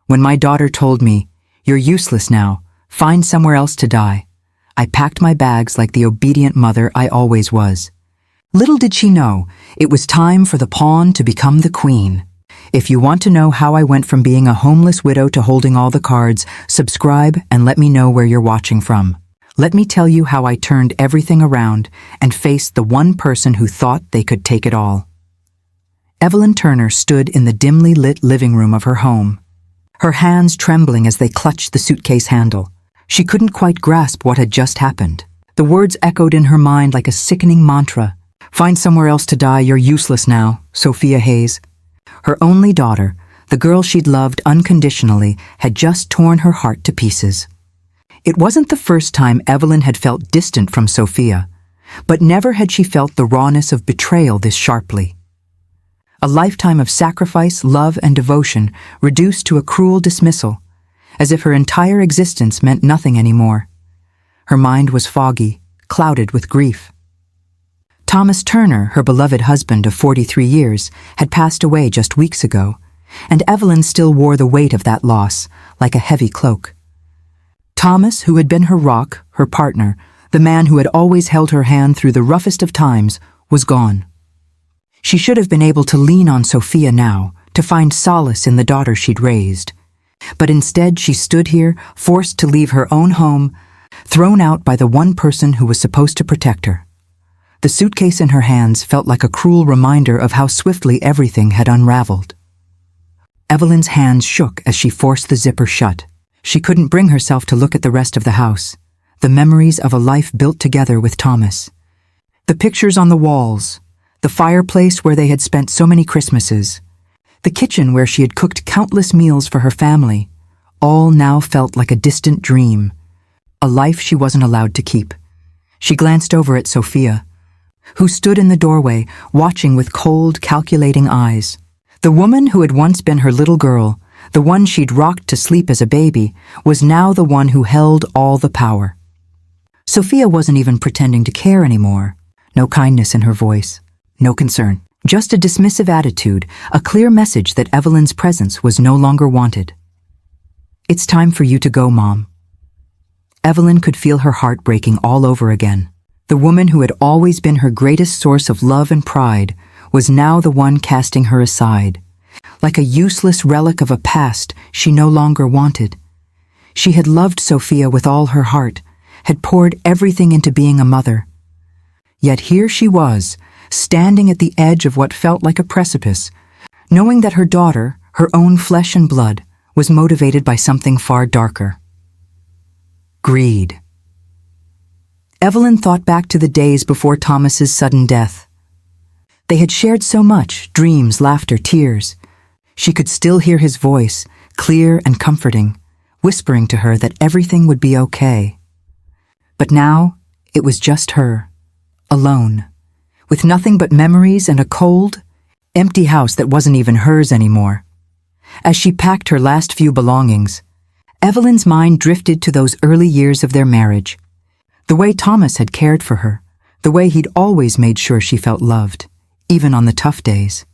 When my daughter told me, "You're useless now, find somewhere else to die," I packed my bags like the obedient mother I always was. Little did she know, it was time for the pawn to become the queen. If you want to know how I went from being a homeless widow to holding all the cards, subscribe and let me know where you're watching from. Let me tell you how I turned everything around and faced the one person who thought they could take it all. Evelyn Turner stood in the dimly lit living room of her home, her hands trembling as they clutched the suitcase handle. She couldn't quite grasp what had just happened. The words echoed in her mind like a sickening mantra. "Find somewhere else to die, you're useless now, Sophia Hayes." Her only daughter, the girl she'd loved unconditionally, had just torn her heart to pieces. It wasn't the first time Evelyn had felt distant from Sophia, but never had she felt the rawness of betrayal this sharply. A lifetime of sacrifice, love, and devotion reduced to a cruel dismissal, as if her entire existence meant nothing anymore. Her mind was foggy, clouded with grief. Thomas Turner, her beloved husband of 43 years, had passed away just weeks ago, and Evelyn still wore the weight of that loss, like a heavy cloak. Thomas, who had been her rock, her partner, the man who had always held her hand through the roughest of times, was gone. She should have been able to lean on Sophia now, to find solace in the daughter she'd raised. But instead she stood here, forced to leave her own home, thrown out by the one person who was supposed to protect her. The suitcase in her hands felt like a cruel reminder of how swiftly everything had unraveled. Evelyn's hands shook as she forced the zipper shut. She couldn't bring herself to look at the rest of the house, the memories of a life built together with Thomas. The pictures on the walls, the fireplace where they had spent so many Christmases, the kitchen where she had cooked countless meals for her family, all now felt like a distant dream, a life she wasn't allowed to keep. She glanced over at Sophia, who stood in the doorway, watching with cold, calculating eyes. The woman who had once been her little girl, the one she'd rocked to sleep as a baby, was now the one who held all the power. Sophia wasn't even pretending to care anymore. No kindness in her voice, no concern. Just a dismissive attitude, a clear message that Evelyn's presence was no longer wanted. "It's time for you to go, Mom." Evelyn could feel her heart breaking all over again. The woman who had always been her greatest source of love and pride was now the one casting her aside, like a useless relic of a past she no longer wanted. She had loved Sophia with all her heart, had poured everything into being a mother. Yet here she was, standing at the edge of what felt like a precipice, knowing that her daughter, her own flesh and blood, was motivated by something far darker. Greed. Evelyn thought back to the days before Thomas's sudden death. They had shared so much, dreams, laughter, tears. She could still hear his voice, clear and comforting, whispering to her that everything would be okay. But now, it was just her, alone, with nothing but memories and a cold, empty house that wasn't even hers anymore. As she packed her last few belongings, Evelyn's mind drifted to those early years of their marriage. The way Thomas had cared for her, the way he'd always made sure she felt loved, even on the tough days.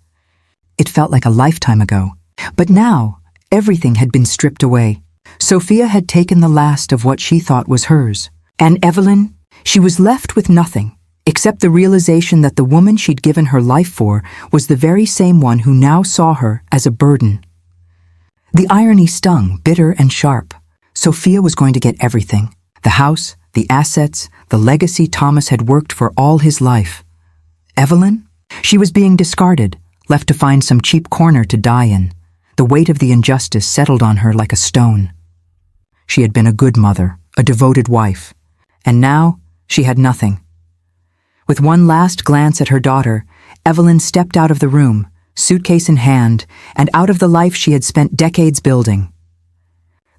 It felt like a lifetime ago. But now, everything had been stripped away. Sophia had taken the last of what she thought was hers. And Evelyn, she was left with nothing, except the realization that the woman she'd given her life for was the very same one who now saw her as a burden. The irony stung, bitter and sharp. Sophia was going to get everything. The house, the assets, the legacy Thomas had worked for all his life. Evelyn? She was being discarded, left to find some cheap corner to die in. The weight of the injustice settled on her like a stone. She had been a good mother, a devoted wife, and now she had nothing. With one last glance at her daughter, Evelyn stepped out of the room, suitcase in hand, and out of the life she had spent decades building.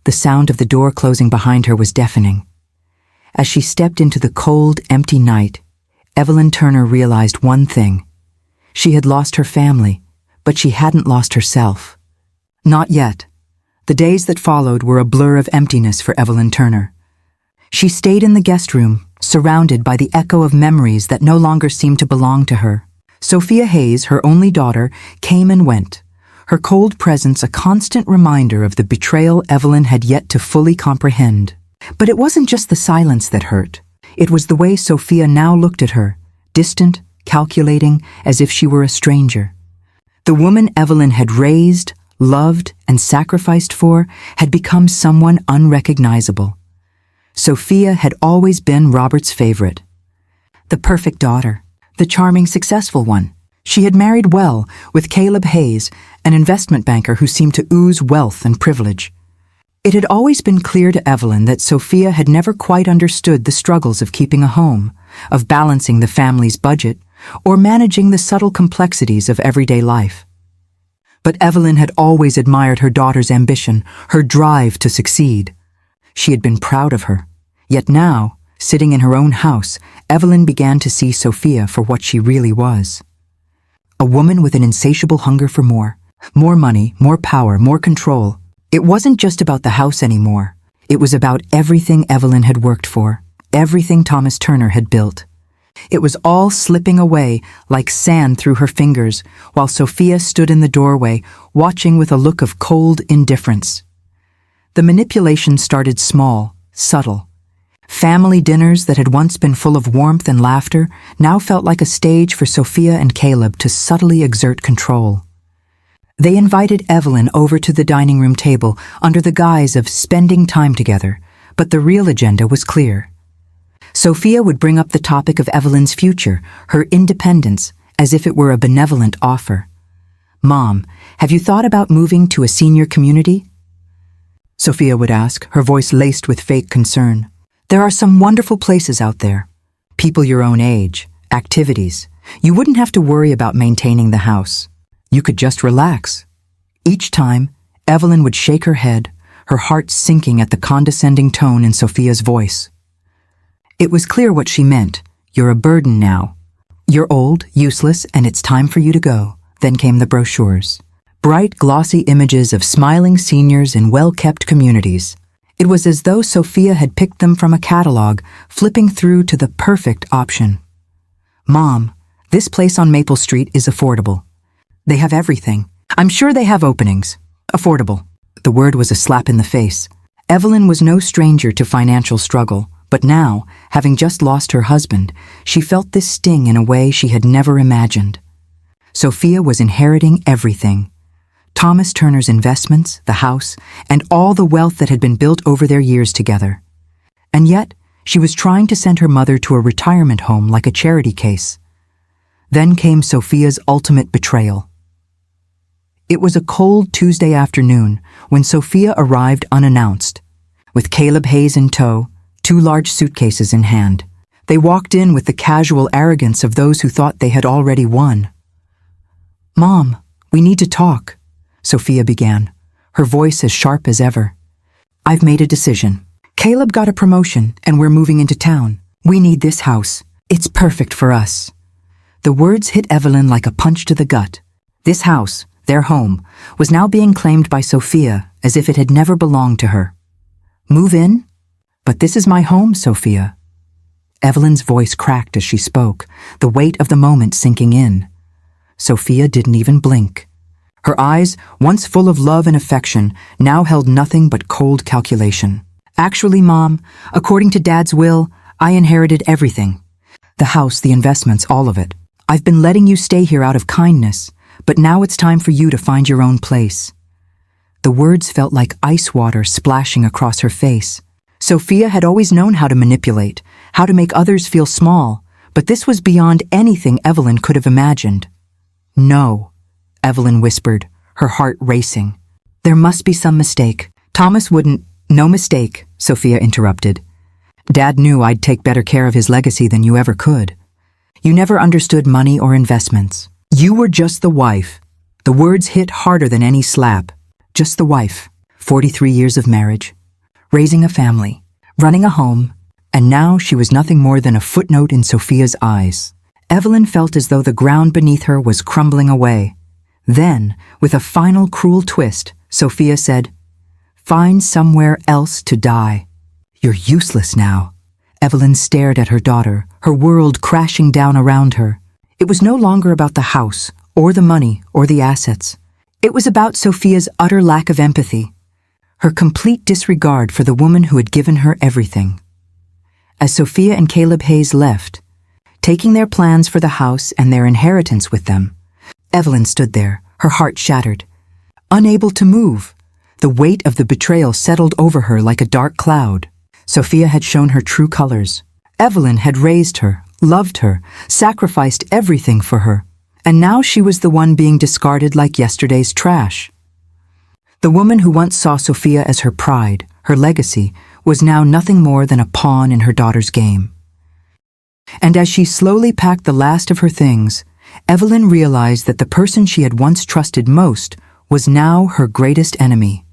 The sound of the door closing behind her was deafening. As she stepped into the cold, empty night, Evelyn Turner realized one thing. She had lost her family, but she hadn't lost herself. Not yet. The days that followed were a blur of emptiness for Evelyn Turner. She stayed in the guest room, surrounded by the echo of memories that no longer seemed to belong to her. Sophia Hayes, her only daughter, came and went, her cold presence a constant reminder of the betrayal Evelyn had yet to fully comprehend. But it wasn't just the silence that hurt. It was the way Sophia now looked at her, distant, calculating, as if she were a stranger. The woman Evelyn had raised, loved, and sacrificed for had become someone unrecognizable. Sophia had always been Robert's favorite. The perfect daughter, the charming, successful one. She had married well with Caleb Hayes, an investment banker who seemed to ooze wealth and privilege. It had always been clear to Evelyn that Sophia had never quite understood the struggles of keeping a home, of balancing the family's budget, or managing the subtle complexities of everyday life. But Evelyn had always admired her daughter's ambition, her drive to succeed. She had been proud of her. Yet now, sitting in her own house, Evelyn began to see Sophia for what she really was. A woman with an insatiable hunger for more money, more power, more control. It wasn't just about the house anymore. It was about everything Evelyn had worked for, everything Thomas Turner had built. It was all slipping away like sand through her fingers, while Sophia stood in the doorway, watching with a look of cold indifference. The manipulation started small, subtle. Family dinners that had once been full of warmth and laughter now felt like a stage for Sophia and Caleb to subtly exert control. They invited Evelyn over to the dining room table under the guise of spending time together, but the real agenda was clear. Sophia would bring up the topic of Evelyn's future, her independence, as if it were a benevolent offer. "Mom, have you thought about moving to a senior community?" Sophia would ask, her voice laced with fake concern. "There are some wonderful places out there. People your own age, activities. You wouldn't have to worry about maintaining the house. You could just relax." Each time, Evelyn would shake her head, her heart sinking at the condescending tone in Sophia's voice. It was clear what she meant. You're a burden now. You're old, useless, and it's time for you to go. Then came the brochures. Bright, glossy images of smiling seniors in well-kept communities. It was as though Sophia had picked them from a catalog, flipping through to the perfect option. "Mom, this place on Maple Street is affordable. They have everything. I'm sure they have openings. Affordable." The word was a slap in the face. Evelyn was no stranger to financial struggle, but now, having just lost her husband, she felt this sting in a way she had never imagined. Sophia was inheriting everything. Thomas Turner's investments, the house, and all the wealth that had been built over their years together. And yet, she was trying to send her mother to a retirement home like a charity case. Then came Sophia's ultimate betrayal. It was a cold Tuesday afternoon when Sophia arrived unannounced, with Caleb Hayes in tow, 2 large suitcases in hand. They walked in with the casual arrogance of those who thought they had already won. "Mom, we need to talk," Sophia began, her voice as sharp as ever. "I've made a decision. Caleb got a promotion and we're moving into town. We need this house. It's perfect for us." The words hit Evelyn like a punch to the gut. This house, their home, was now being claimed by Sophia as if it had never belonged to her. "Move in? But this is my home, Sophia." Evelyn's voice cracked as she spoke, the weight of the moment sinking in. Sophia didn't even blink. Her eyes, once full of love and affection, now held nothing but cold calculation. "Actually, Mom, according to Dad's will, I inherited everything. The house, the investments, all of it. I've been letting you stay here out of kindness, but now it's time for you to find your own place." The words felt like ice water splashing across her face. Sophia had always known how to manipulate, how to make others feel small, but this was beyond anything Evelyn could have imagined. "No," Evelyn whispered, her heart racing. "There must be some mistake. Thomas wouldn't—" "No mistake," Sophia interrupted. "Dad knew I'd take better care of his legacy than you ever could. You never understood money or investments. You were just the wife." The words hit harder than any slap. Just the wife. 43 years of marriage. Raising a family. Running a home. And now she was nothing more than a footnote in Sophia's eyes. Evelyn felt as though the ground beneath her was crumbling away. Then, with a final cruel twist, Sophia said, "Find somewhere else to die. You're useless now." Evelyn stared at her daughter, her world crashing down around her. It was no longer about the house, or the money, or the assets. It was about Sophia's utter lack of empathy, her complete disregard for the woman who had given her everything. As Sophia and Caleb Hayes left, taking their plans for the house and their inheritance with them, Evelyn stood there, her heart shattered. Unable to move, the weight of the betrayal settled over her like a dark cloud. Sophia had shown her true colors. Evelyn had raised her, loved her, sacrificed everything for her, and now she was the one being discarded like yesterday's trash. The woman who once saw Sophia as her pride, her legacy, was now nothing more than a pawn in her daughter's game. And as she slowly packed the last of her things, Evelyn realized that the person she had once trusted most was now her greatest enemy.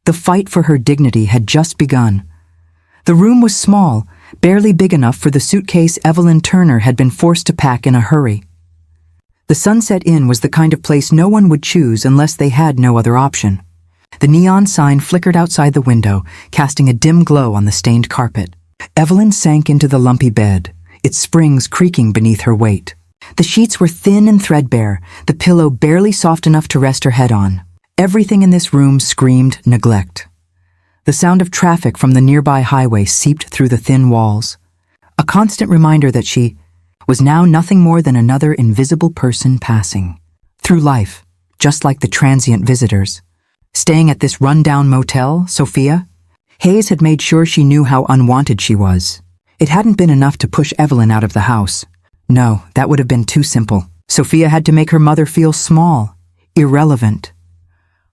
The fight for her dignity had just begun. The room was small, barely big enough for the suitcase Evelyn Turner had been forced to pack in a hurry. The Sunset Inn was the kind of place no one would choose unless they had no other option. The neon sign flickered outside the window, casting a dim glow on the stained carpet. Evelyn sank into the lumpy bed, its springs creaking beneath her weight. The sheets were thin and threadbare, the pillow barely soft enough to rest her head on. Everything in this room screamed neglect. The sound of traffic from the nearby highway seeped through the thin walls, a constant reminder that she was now nothing more than another invisible person passing through life, just like the transient visitors. Staying at this run-down motel, Sophia? Hayes had made sure she knew how unwanted she was. It hadn't been enough to push Evelyn out of the house. No, that would have been too simple. Sophia had to make her mother feel small, irrelevant.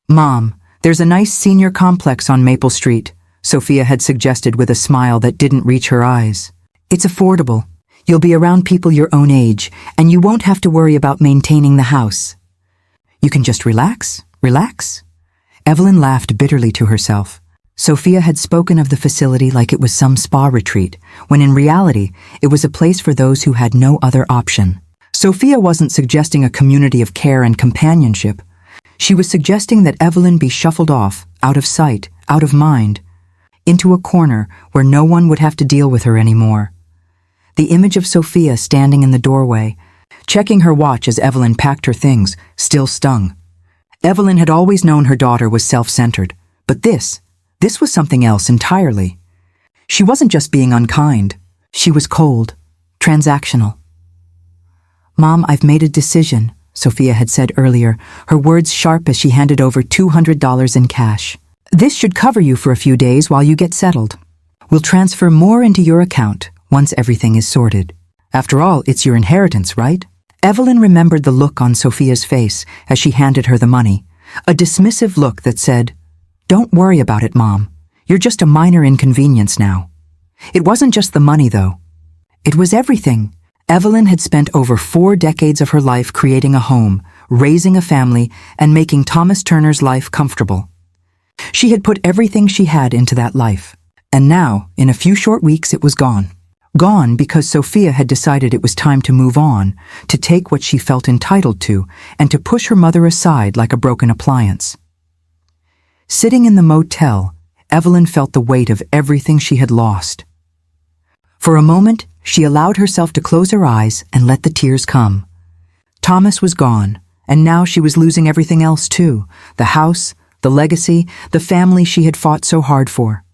"Mom, there's a nice senior complex on Maple Street," Sophia had suggested with a smile that didn't reach her eyes. "It's affordable. You'll be around people your own age, and you won't have to worry about maintaining the house. You can just relax. Evelyn laughed bitterly to herself. Sophia had spoken of the facility like it was some spa retreat, when in reality, it was a place for those who had no other option. Sophia wasn't suggesting a community of care and companionship. She was suggesting that Evelyn be shuffled off, out of sight, out of mind, into a corner where no one would have to deal with her anymore. The image of Sophia standing in the doorway, checking her watch as Evelyn packed her things, still stung. Evelyn had always known her daughter was self-centered, but this was something else entirely. She wasn't just being unkind. She was cold, transactional. "Mom, I've made a decision," Sophia had said earlier, her words sharp as she handed over $200 in cash. "This should cover you for a few days while you get settled. We'll transfer more into your account once everything is sorted. After all, it's your inheritance, right?" Evelyn remembered the look on Sophia's face as she handed her the money, a dismissive look that said, "Don't worry about it, Mom. You're just a minor inconvenience now." It wasn't just the money, though. It was everything. Evelyn had spent over 4 decades of her life creating a home, raising a family, and making Thomas Turner's life comfortable. She had put everything she had into that life. And now, in a few short weeks, it was gone. Gone because Sophia had decided it was time to move on, to take what she felt entitled to, and to push her mother aside like a broken appliance. Sitting in the motel, Evelyn felt the weight of everything she had lost. For a moment, she allowed herself to close her eyes and let the tears come. Thomas was gone, and now she was losing everything else too, the house, the legacy, the family she had fought so hard for.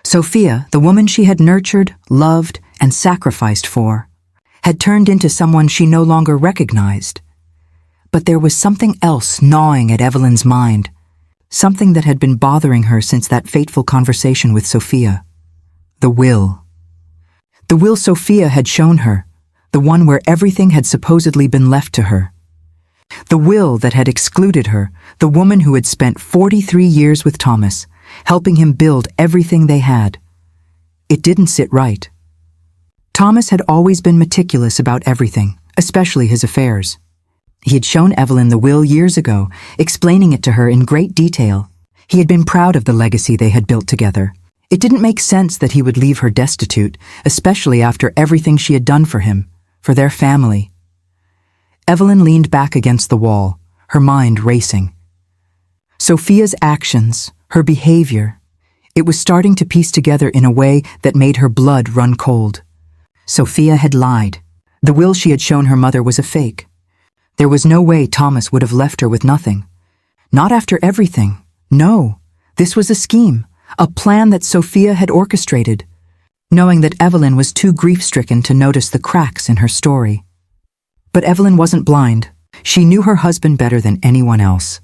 Sophia, the woman she had nurtured, loved, and sacrificed for, had turned into someone she no longer recognized. But there was something else gnawing at Evelyn's mind, something that had been bothering her since that fateful conversation with Sophia. The will. The will Sophia had shown her, the one where everything had supposedly been left to her. The will that had excluded her, the woman who had spent 43 years with Thomas, helping him build everything they had. It didn't sit right. Thomas had always been meticulous about everything, especially his affairs. He had shown Evelyn the will years ago, explaining it to her in great detail. He had been proud of the legacy they had built together. It didn't make sense that he would leave her destitute, especially after everything she had done for him, for their family. Evelyn leaned back against the wall, her mind racing. Sophia's actions, her behavior, it was starting to piece together in a way that made her blood run cold. Sophia had lied. The will she had shown her mother was a fake. There was no way Thomas would have left her with nothing. Not after everything. No, this was a scheme, a plan that Sophia had orchestrated, knowing that Evelyn was too grief-stricken to notice the cracks in her story. But Evelyn wasn't blind. She knew her husband better than anyone else.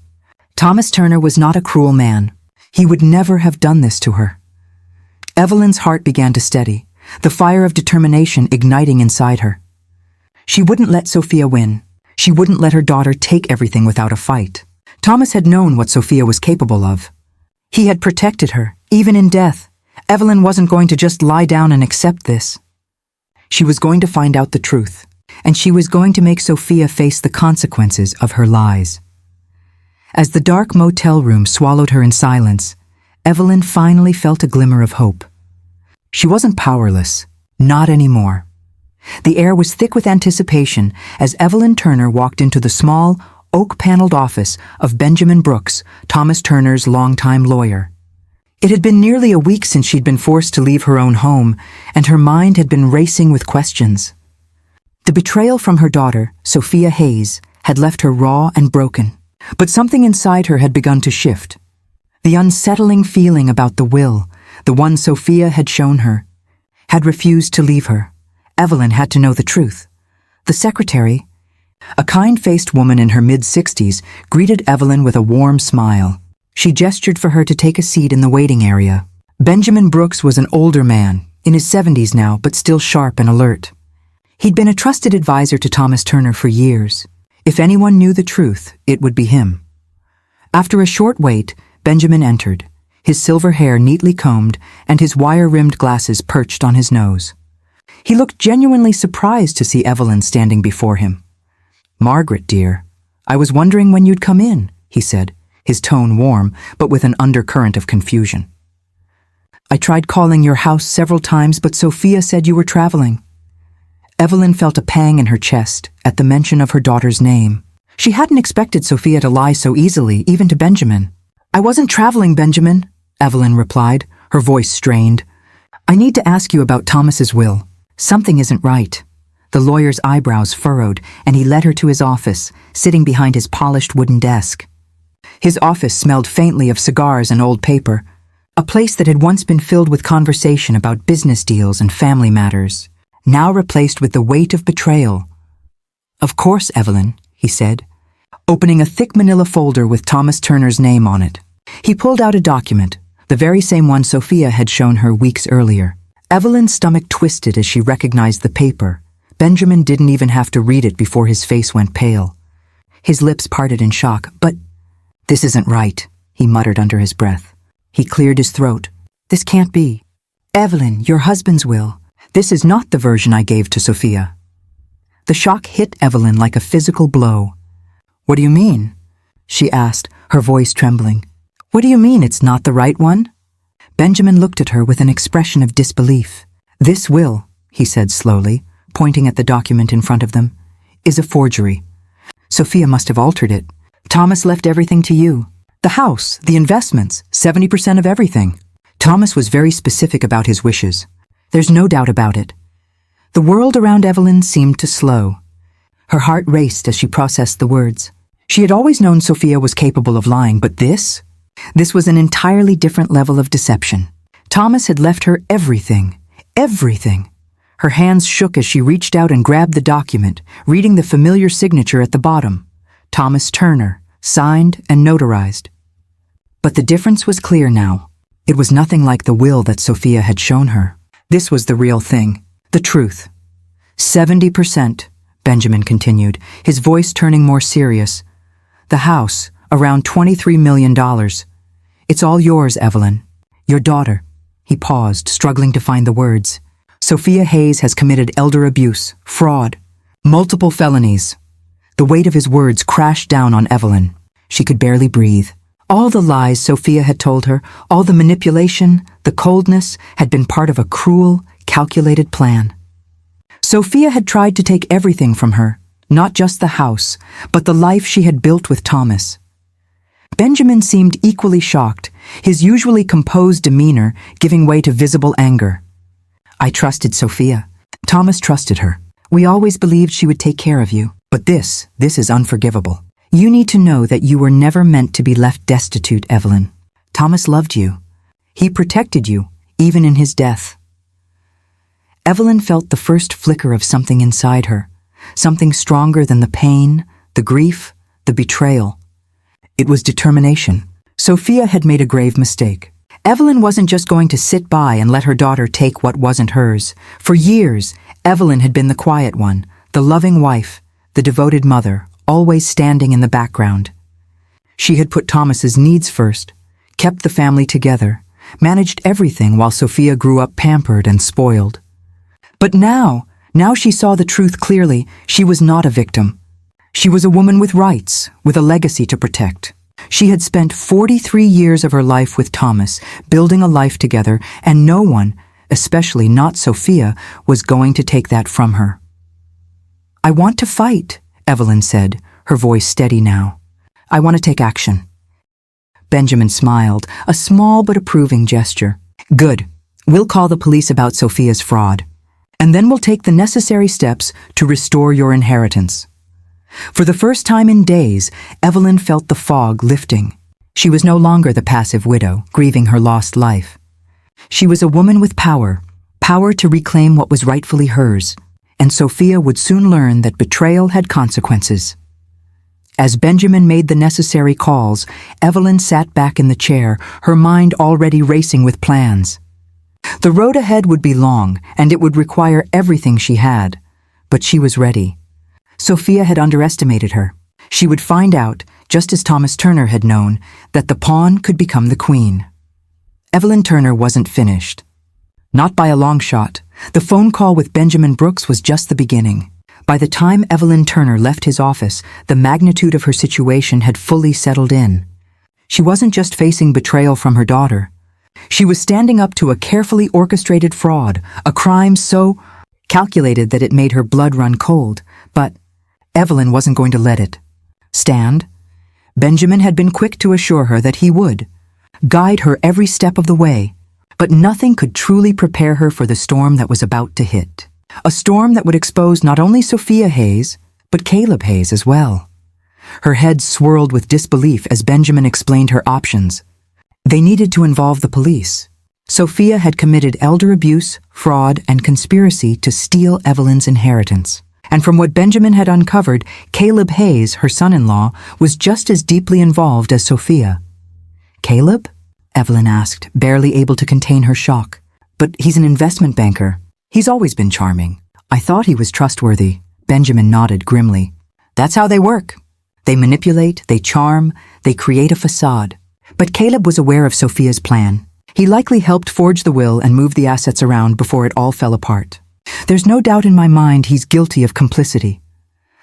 Thomas Turner was not a cruel man. He would never have done this to her. Evelyn's heart began to steady, the fire of determination igniting inside her. She wouldn't let Sophia win. She wouldn't let her daughter take everything without a fight. Thomas had known what Sophia was capable of. He had protected her, even in death. Evelyn wasn't going to just lie down and accept this. She was going to find out the truth, and she was going to make Sophia face the consequences of her lies. As the dark motel room swallowed her in silence, Evelyn finally felt a glimmer of hope. She wasn't powerless, not anymore. The air was thick with anticipation as Evelyn Turner walked into the small, oak-paneled office of Benjamin Brooks, Thomas Turner's longtime lawyer. It had been nearly a week since she'd been forced to leave her own home, and her mind had been racing with questions. The betrayal from her daughter, Sophia Hayes, had left her raw and broken, but something inside her had begun to shift. The unsettling feeling about the will, the one Sophia had shown her, had refused to leave her. Evelyn had to know the truth. The secretary, a kind-faced woman in her mid-60s, greeted Evelyn with a warm smile. She gestured for her to take a seat in the waiting area. Benjamin Brooks was an older man, in his 70s now, but still sharp and alert. He'd been a trusted advisor to Thomas Turner for years. If anyone knew the truth, it would be him. After a short wait, Benjamin entered, his silver hair neatly combed and his wire-rimmed glasses perched on his nose. He looked genuinely surprised to see Evelyn standing before him. "Margaret, dear, I was wondering when you'd come in," he said, his tone warm, but with an undercurrent of confusion. "I tried calling your house several times, but Sophia said you were traveling." Evelyn felt a pang in her chest at the mention of her daughter's name. She hadn't expected Sophia to lie so easily, even to Benjamin. "I wasn't traveling, Benjamin," Evelyn replied, her voice strained. "I need to ask you about Thomas's will. Something isn't right." The lawyer's eyebrows furrowed, and he led her to his office, sitting behind his polished wooden desk. His office smelled faintly of cigars and old paper, a place that had once been filled with conversation about business deals and family matters, now replaced with the weight of betrayal. "Of course, Evelyn," he said, opening a thick manila folder with Thomas Turner's name on it. He pulled out a document, the very same one Sophia had shown her weeks earlier. Evelyn's stomach twisted as she recognized the paper. Benjamin didn't even have to read it before his face went pale. His lips parted in shock. "But this isn't right," he muttered under his breath. He cleared his throat. "This can't be. Evelyn, your husband's will. This is not the version I gave to Sophia." The shock hit Evelyn like a physical blow. "What do you mean?" she asked, her voice trembling. "What do you mean it's not the right one?" Benjamin looked at her with an expression of disbelief. "This will," he said slowly, pointing at the document in front of them, "is a forgery. Sophia must have altered it. Thomas left everything to you. The house, the investments, 70% of everything. Thomas was very specific about his wishes. There's no doubt about it." The world around Evelyn seemed to slow. Her heart raced as she processed the words. She had always known Sophia was capable of lying, but this was an entirely different level of deception. Thomas had left her everything. Everything. Her hands shook as she reached out and grabbed the document, reading the familiar signature at the bottom. Thomas Turner, signed and notarized. But the difference was clear now. It was nothing like the will that Sophia had shown her. This was the real thing, the truth. 70%, Benjamin continued, his voice turning more serious. "The house, around $23 million. It's all yours, Evelyn. Your daughter." He paused, struggling to find the words. "Sophia Hayes has committed elder abuse, fraud, multiple felonies." The weight of his words crashed down on Evelyn. She could barely breathe. All the lies Sophia had told her, all the manipulation, the coldness, had been part of a cruel, calculated plan. Sophia had tried to take everything from her, not just the house, but the life she had built with Thomas. Benjamin seemed equally shocked, his usually composed demeanor giving way to visible anger. "I trusted Sophia. Thomas trusted her. We always believed she would take care of you. But this is unforgivable. You need to know that you were never meant to be left destitute, Evelyn. Thomas loved you. He protected you, even in his death. Evelyn felt the first flicker of something inside her, something stronger than the pain, the grief, the betrayal. It was determination. Sophia had made a grave mistake. Evelyn wasn't just going to sit by and let her daughter take what wasn't hers. For years, Evelyn had been the quiet one, the loving wife, the devoted mother, always standing in the background. She had put Thomas's needs first, kept the family together, managed everything while Sophia grew up pampered and spoiled. But now she saw the truth clearly. She was not a victim. She was a woman with rights, with a legacy to protect. She had spent 43 years of her life with Thomas, building a life together, and no one, especially not Sophia, was going to take that from her. "I want to fight," Evelyn said, her voice steady now. "I want to take action." Benjamin smiled, a small but approving gesture. "Good. We'll call the police about Sophia's fraud. And then we'll take the necessary steps to restore your inheritance." For the first time in days, Evelyn felt the fog lifting. She was no longer the passive widow, grieving her lost life. She was a woman with power to reclaim what was rightfully hers, and Sophia would soon learn that betrayal had consequences. As Benjamin made the necessary calls, Evelyn sat back in the chair, her mind already racing with plans. The road ahead would be long, and it would require everything she had, but she was ready. Sophia had underestimated her. She would find out, just as Thomas Turner had known, that the pawn could become the queen. Evelyn Turner wasn't finished. Not by a long shot. The phone call with Benjamin Brooks was just the beginning. By the time Evelyn Turner left his office, the magnitude of her situation had fully settled in. She wasn't just facing betrayal from her daughter. She was standing up to a carefully orchestrated fraud, a crime so calculated that it made her blood run cold. But Evelyn wasn't going to let it stand. Benjamin had been quick to assure her that he would guide her every step of the way, but nothing could truly prepare her for the storm that was about to hit. A storm that would expose not only Sophia Hayes, but Caleb Hayes as well. Her head swirled with disbelief as Benjamin explained her options. They needed to involve the police. Sophia had committed elder abuse, fraud, and conspiracy to steal Evelyn's inheritance. And from what Benjamin had uncovered, Caleb Hayes, her son-in-law, was just as deeply involved as Sophia. "Caleb?" Evelyn asked, barely able to contain her shock. "But he's an investment banker. He's always been charming. I thought he was trustworthy." Benjamin nodded grimly. "That's how they work. They manipulate, they charm, they create a facade." But Caleb was aware of Sophia's plan. He likely helped forge the will and move the assets around before it all fell apart. "There's no doubt in my mind he's guilty of complicity."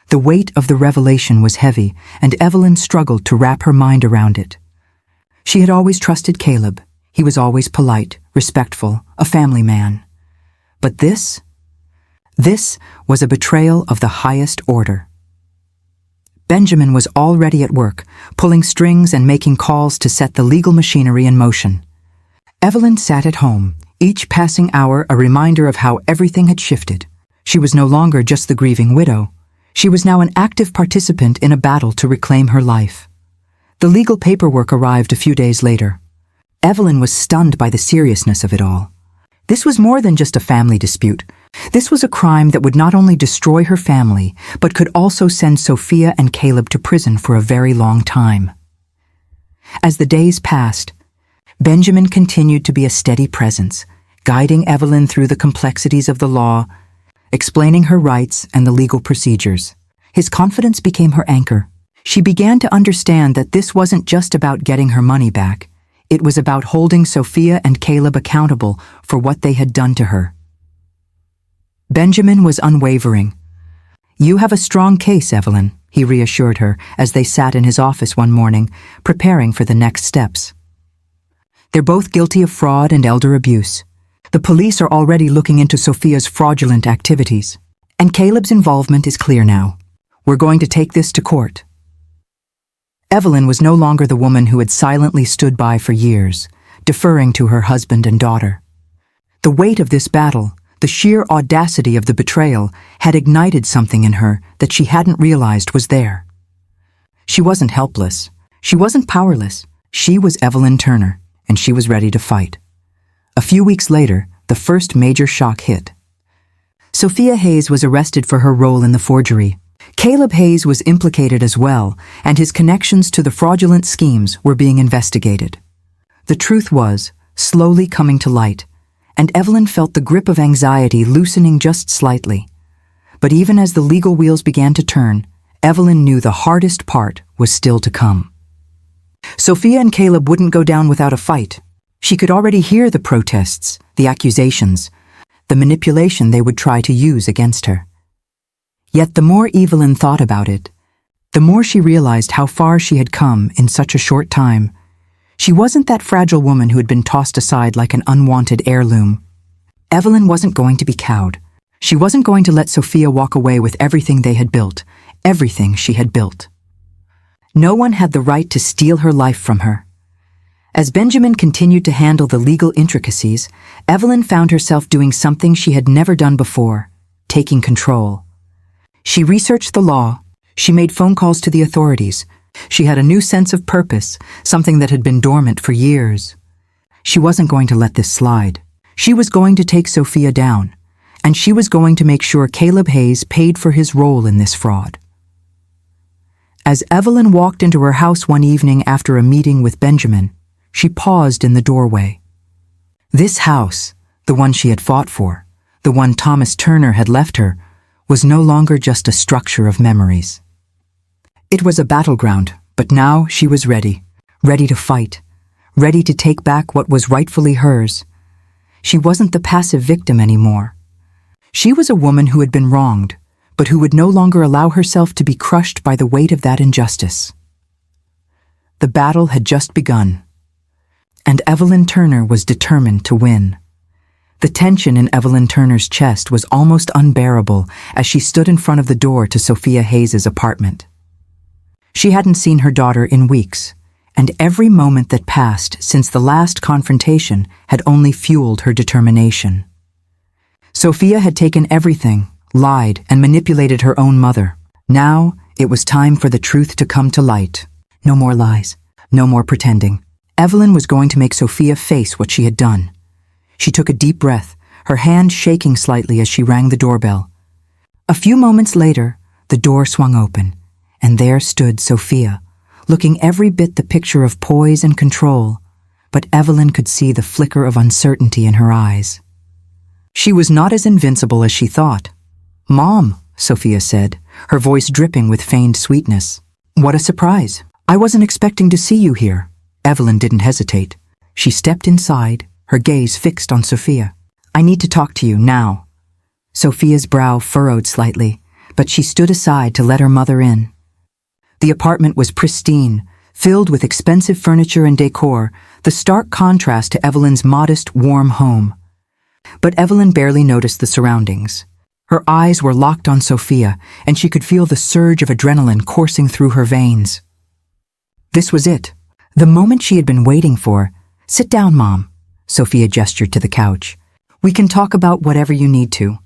The weight of the revelation was heavy, and Evelyn struggled to wrap her mind around it. She had always trusted Caleb. He was always polite, respectful, a family man. But this was a betrayal of the highest order. Benjamin was already at work, pulling strings and making calls to set the legal machinery in motion. Evelyn sat at home, each passing hour a reminder of how everything had shifted. She was no longer just the grieving widow. She was now an active participant in a battle to reclaim her life. The legal paperwork arrived a few days later. Evelyn was stunned by the seriousness of it all. This was more than just a family dispute. This was a crime that would not only destroy her family, but could also send Sophia and Caleb to prison for a very long time. As the days passed, Benjamin continued to be a steady presence, guiding Evelyn through the complexities of the law, explaining her rights and the legal procedures. His confidence became her anchor. She began to understand that this wasn't just about getting her money back. It was about holding Sophia and Caleb accountable for what they had done to her. Benjamin was unwavering. "You have a strong case, Evelyn," he reassured her as they sat in his office one morning, preparing for the next steps. "They're both guilty of fraud and elder abuse. The police are already looking into Sophia's fraudulent activities. And Caleb's involvement is clear now. We're going to take this to court." Evelyn was no longer the woman who had silently stood by for years, deferring to her husband and daughter. The weight of this battle, The sheer audacity of the betrayal had ignited something in her that she hadn't realized was there. She wasn't helpless. She wasn't powerless. She was Evelyn Turner, and she was ready to fight. A few weeks later, the first major shock hit. Sophia Hayes was arrested for her role in the forgery. Caleb Hayes was implicated as well, and his connections to the fraudulent schemes were being investigated. The truth was slowly coming to light, and Evelyn felt the grip of anxiety loosening just slightly. But even as the legal wheels began to turn, Evelyn knew the hardest part was still to come. Sophia and Caleb wouldn't go down without a fight. She could already hear the protests, the accusations, the manipulation they would try to use against her. Yet the more Evelyn thought about it, the more she realized how far she had come in such a short time. She wasn't that fragile woman who had been tossed aside like an unwanted heirloom. Evelyn wasn't going to be cowed. She wasn't going to let Sophia walk away with everything they had built, everything she had built. No one had the right to steal her life from her. As Benjamin continued to handle the legal intricacies, Evelyn found herself doing something she had never done before, taking control. She researched the law. She made phone calls to the authorities. She had a new sense of purpose, something that had been dormant for years. She wasn't going to let this slide. She was going to take Sophia down, and she was going to make sure Caleb Hayes paid for his role in this fraud. As Evelyn walked into her house one evening after a meeting with Benjamin, she paused in the doorway. This house, the one she had fought for, the one Thomas Turner had left her, was no longer just a structure of memories. It was a battleground, but now she was ready to fight, ready to take back what was rightfully hers. She wasn't the passive victim anymore. She was a woman who had been wronged, but who would no longer allow herself to be crushed by the weight of that injustice. The battle had just begun, and Evelyn Turner was determined to win. The tension in Evelyn Turner's chest was almost unbearable as she stood in front of the door to Sophia Hayes' apartment. She hadn't seen her daughter in weeks, and every moment that passed since the last confrontation had only fueled her determination. Sophia had taken everything, lied, and manipulated her own mother. Now it was time for the truth to come to light. No more lies, no more pretending. Evelyn was going to make Sophia face what she had done. She took a deep breath, her hand shaking slightly as she rang the doorbell. A few moments later, the door swung open, and there stood Sophia, looking every bit the picture of poise and control, but Evelyn could see the flicker of uncertainty in her eyes. She was not as invincible as she thought. "Mom," Sophia said, her voice dripping with feigned sweetness. "What a surprise. I wasn't expecting to see you here." Evelyn didn't hesitate. She stepped inside, her gaze fixed on Sophia. "I need to talk to you now." Sophia's brow furrowed slightly, but she stood aside to let her mother in. The apartment was pristine, filled with expensive furniture and decor, the stark contrast to Evelyn's modest, warm home. But Evelyn barely noticed the surroundings. Her eyes were locked on Sophia, and she could feel the surge of adrenaline coursing through her veins. This was it, the moment she had been waiting for. "Sit down, Mom," Sophia gestured to the couch. "We can talk about whatever you need to.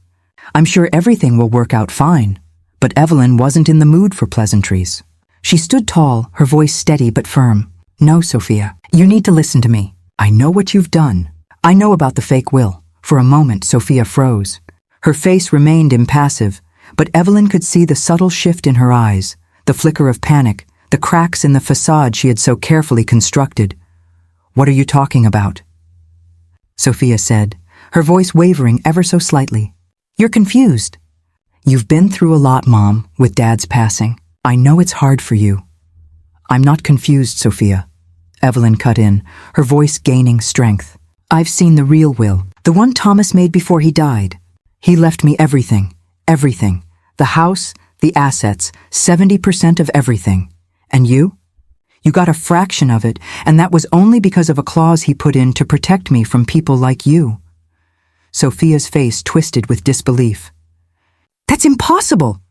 I'm sure everything will work out fine." But Evelyn wasn't in the mood for pleasantries. She stood tall, her voice steady but firm. "No, Sophia, you need to listen to me. I know what you've done. I know about the fake will." For a moment, Sophia froze. Her face remained impassive, but Evelyn could see the subtle shift in her eyes, the flicker of panic, the cracks in the facade she had so carefully constructed. "What are you talking about?" Sophia said, her voice wavering ever so slightly. "You're confused. You've been through a lot, Mom, with Dad's passing. I know it's hard for you." "I'm not confused, Sophia," Evelyn cut in, her voice gaining strength. "I've seen the real will, the one Thomas made before he died. He left me everything, everything. The house, the assets, 70% of everything. And you? You got a fraction of it, and that was only because of a clause he put in to protect me from people like you." Sophia's face twisted with disbelief. "That's impossible,"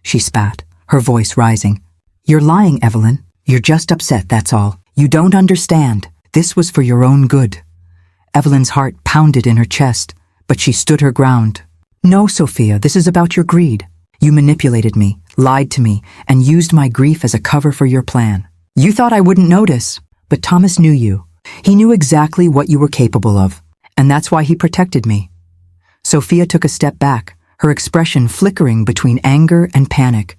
she spat, her voice rising. "You're lying, Evelyn. You're just upset, that's all. You don't understand. This was for your own good." Evelyn's heart pounded in her chest, But she stood her ground. "No, Sophia, this is about your greed. You manipulated me, lied to me, and used my grief as a cover for your plan. You thought I wouldn't notice, but Thomas knew you. He knew exactly what you were capable of, and that's why he protected me." Sophia took a step back, her expression flickering between anger and panic.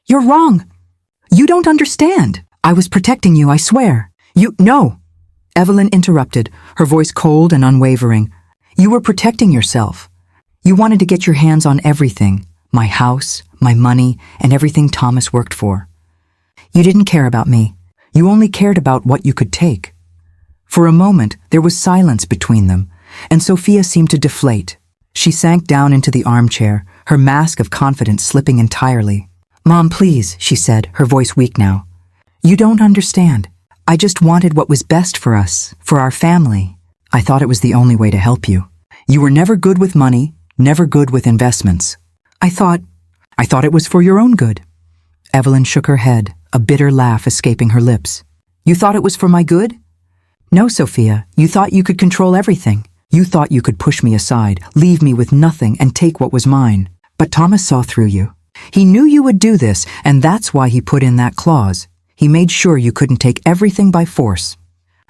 "You're wrong. You don't understand. I was protecting you, I swear. No." Evelyn interrupted, her voice cold and unwavering. "You were protecting yourself. You wanted to get your hands on everything, my house, my money, and everything Thomas worked for. You didn't care about me. You only cared about what you could take." For a moment, there was silence between them, and Sophia seemed to deflate. She sank down into the armchair, her mask of confidence slipping entirely. "Mom, please," she said, her voice weak now. "You don't understand. I just wanted what was best for us, for our family. I thought it was the only way to help you. You were never good with money, never good with investments. I thought it was for your own good." Evelyn shook her head, a bitter laugh escaping her lips. "You thought it was for my good?" "No, Sophia, you thought you could control everything. You thought you could push me aside, leave me with nothing, and take what was mine. But Thomas saw through you. He knew you would do this, and that's why he put in that clause. He made sure you couldn't take everything by force.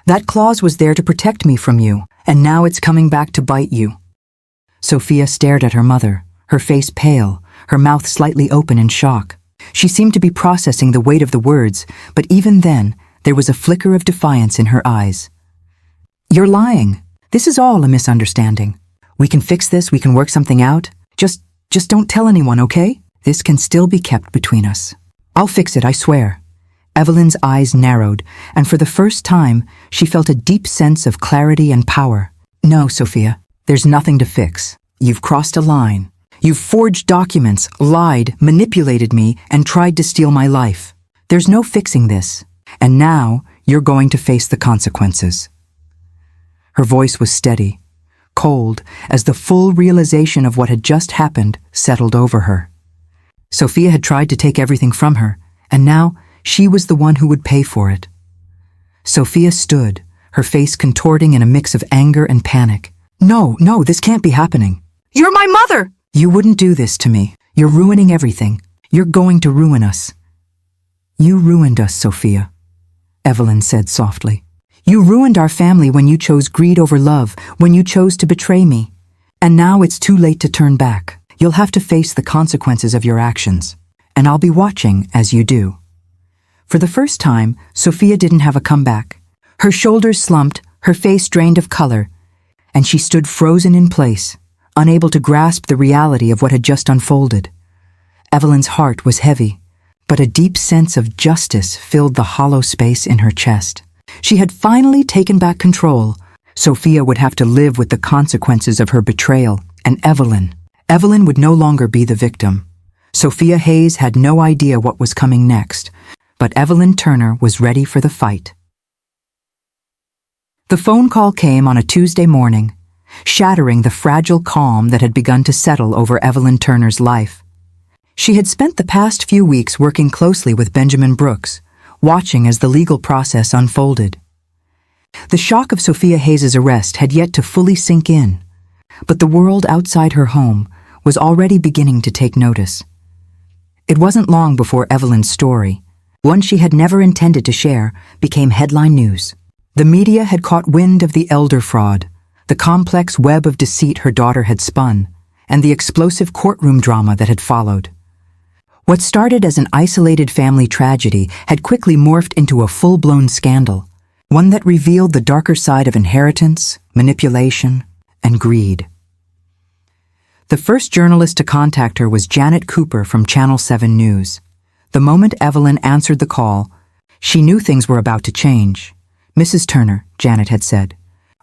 That clause was there to protect me from you, and now it's coming back to bite you." Sophia stared at her mother, her face pale, her mouth slightly open in shock. She seemed to be processing the weight of the words, but even then, there was a flicker of defiance in her eyes. "You're lying. This is all a misunderstanding. We can fix this, we can work something out. Just don't tell anyone, okay? This can still be kept between us. I'll fix it, I swear." Evelyn's eyes narrowed, and for the first time, she felt a deep sense of clarity and power. "No, Sophia, there's nothing to fix. You've crossed a line. You've forged documents, lied, manipulated me, and tried to steal my life. There's no fixing this. And now, you're going to face the consequences." Her voice was steady, cold, as the full realization of what had just happened settled over her. Sophia had tried to take everything from her, and now she was the one who would pay for it. Sophia stood, her face contorting in a mix of anger and panic. No, this can't be happening. "You're my mother!" "You wouldn't do this to me. You're ruining everything. You're going to ruin us." "You ruined us, Sophia," Evelyn said softly. "You ruined our family when you chose greed over love, when you chose to betray me. And now it's too late to turn back. You'll have to face the consequences of your actions. And I'll be watching as you do." For the first time, Sophia didn't have a comeback. Her shoulders slumped, her face drained of color, and she stood frozen in place, unable to grasp the reality of what had just unfolded. Evelyn's heart was heavy, but a deep sense of justice filled the hollow space in her chest. She had finally taken back control. Sophia would have to live with the consequences of her betrayal, and Evelyn would no longer be the victim. Sophia Hayes had no idea what was coming next, but Evelyn Turner was ready for the fight. The phone call came on a Tuesday morning, shattering the fragile calm that had begun to settle over Evelyn Turner's life. She had spent the past few weeks working closely with Benjamin Brooks, watching as the legal process unfolded. The shock of Sophia Hayes' arrest had yet to fully sink in, but the world outside her home was already beginning to take notice. It wasn't long before Evelyn's story, one she had never intended to share, became headline news. The media had caught wind of the elder fraud, the complex web of deceit her daughter had spun, and the explosive courtroom drama that had followed. What started as an isolated family tragedy had quickly morphed into a full-blown scandal, one that revealed the darker side of inheritance, manipulation, and greed. The first journalist to contact her was Janet Cooper from Channel 7 News. The moment Evelyn answered the call, she knew things were about to change. "Mrs. Turner," Janet had said,